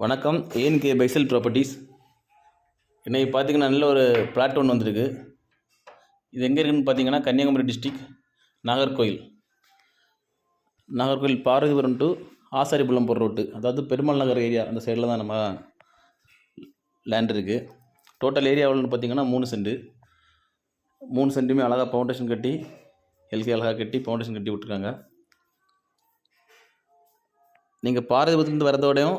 வணக்கம். ஏஎன்கே பைசல் ப்ராப்பர்ட்டிஸ். இன்றைக்கி பார்த்திங்கன்னா நல்ல ஒரு பிளாட் ஒன்று வந்திருக்கு. இது எங்கே இருக்குதுன்னு பார்த்தீங்கன்னா கன்னியாகுமரி டிஸ்ட்ரிக் நாகர்கோயில் பாரதிபுரம் டு ஆசாரிபுரம் போகிற ரோட்டு, அதாவது பெருமாள் நகர் ஏரியா அந்த சைடில் தான் நம்ம லேண்ட் இருக்குது. டோட்டல் ஏரியா எவ்வளோன்னு பார்த்தீங்கன்னா 3 சென்ட். 3 சென்ட்டுமே அழகாக ஃபவுண்டேஷன் கட்டி எல்கே அழகாக கட்டி ஃபவுண்டேஷன் கட்டி விட்ருக்காங்க. நீங்கள் பாரதிபுரத்துலேருந்து வரதோடையும்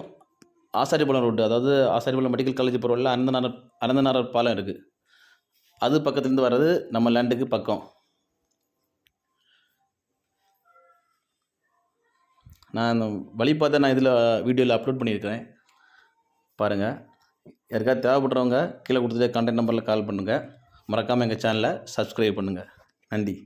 ஆசாரிபுரம் ரோடு, அதாவது ஆசாரிபுரம் மெடிக்கல் காலேஜ் போகிற வழியில் அனந்தனார் பாலம் இருக்குது. அது பக்கத்துலேருந்து வர்றது நம்ம லேண்டுக்கு பக்கம். நான் வழிபாதை இதில் வீடியோவில் அப்லோட் பண்ணியிருக்கிறேன், பாருங்கள். யாருக்காவது தேவைப்படுறவங்க கீழே கொடுத்துட்டு கான்டாக்ட் நம்பரில் கால் பண்ணுங்கள். மறக்காமல் எங்கள் சேனலை சப்ஸ்கிரைப் பண்ணுங்கள். நன்றி.